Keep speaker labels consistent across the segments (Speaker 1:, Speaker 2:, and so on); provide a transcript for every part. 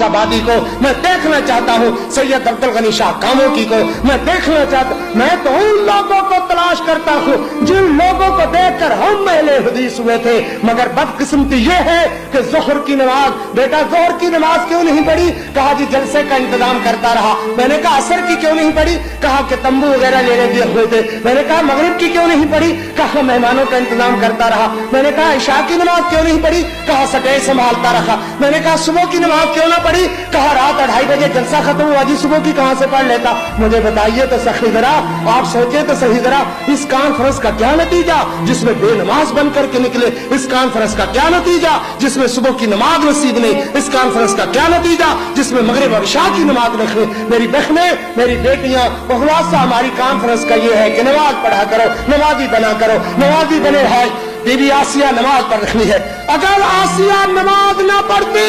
Speaker 1: आबादी को मैं देखना चाहता हूँ, सैयद अब्दुल गनी शाह कामोकी को मैं देखना चाहता। मैं तो उन लोगों को तलाश करता हूँ जिन लोगों को देखकर हम अहले हदीस हुए थे। मगर बदकिस्मती ये है कि ज़ोहर की नमाज, बेटा ज़ोहर की नमाज क्यों नहीं पढ़ी? कहा जी जलसे का इंतजाम करता रहा। मैंने कहा असर की क्यों नहीं पढ़ी? कहा कि तंबू वगैरह लेने दिए हुए थे। मैंने कहा मगरिब की क्यों नहीं पढ़ी? कहा मेहमानों का इंतजाम करता रहा। मैंने कहा इशा की नमाज क्यों नहीं पढ़ी? कहा सटे संभालता रखा। मैंने कहा सुबह की नमाज क्यों ना पढ़ी? कहा रात 2:30 बजे जलसा खत्म हुआ जी, सुबह की कहां से पढ़ लेता? मुझे बताइए तो सही जरा, आप सोचे तो सही जरा, इस कॉन्फ्रेंस का क्या नतीजा जिसमें बेनमाज बन करके निकले? इस कॉन्फ्रेंस का क्या नतीजा जिसमें सुबह की नमाज नसीब नहीं? इस कॉन्फ्रेंस का क्या नतीजा जिसमें मगरिब और इशा की नमाज रखे? मेरी बहनें, मेरी बेटियां, खुलासा हमारी कॉन्फ्रेंस का ये है कि नमाज पढ़ा करो, नमाजी बना करो, नमाजी बने भाई। बीबी आसिया नमाज पढ़ रही है। अगर आसिया नमाज ना पढ़ती,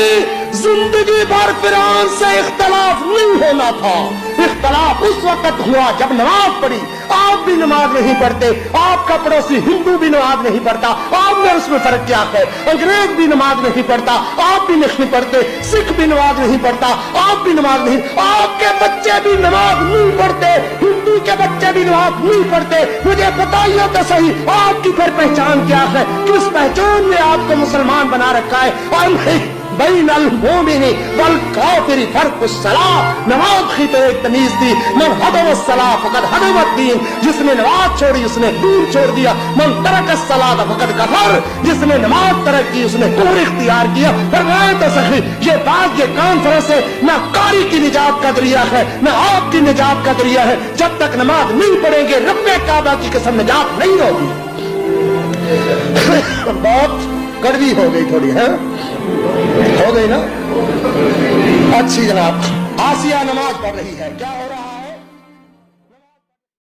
Speaker 1: जिंदगी भर फिरौन से इख्तलाफ नहीं होना था। इख्तलाफ उस वक्त हुआ जब नमाज पढ़ी। आप भी नमाज नहीं पढ़ते, आपका पड़ोसी हिंदू भी नमाज नहीं पढ़ता, आप में उसमें फर्क क्या है? अंग्रेज भी नमाज नहीं पढ़ता, आप भी नहीं पढ़ते, सिख भी नमाज नहीं पढ़ता, आप भी नमाज नहीं, आपके बच्चे भी नमाज नहीं पढ़ते, हिंदू के बच्चे भी नमाज नहीं पढ़ते। मुझे बताइए तो सही, आपकी फिर पहचान क्या है? किस पहचान ने आपको मुसलमान बना रखा है? बैनल मोमिनी वल काफिरी फर्कुस्सलाह। नमाज की तो एक तमीज थी। मन हदवस्सलाह फकद हदवद्दीन, जिसने नमाज छोड़ी उसने दीन छोड़ दिया। मन तरकस्सलाह फकद कफर, जिसने नमाज तरक की उसने कुफ्र इख्तियार किया। फरमाया तो सही, ये बात, ये कॉन्फ्रेंस है न कारी की निजात का दरिया है न आपकी निजात का दरिया है। जब तक नमाज नहीं पढ़ेंगे रब्बे काबा की कसम निजात नहीं होगी। बहुत कड़वी हो गई थोड़ी है, हो गई ना? अच्छी जनाब, आसिया नमाज पढ़ रही है, क्या हो रहा है?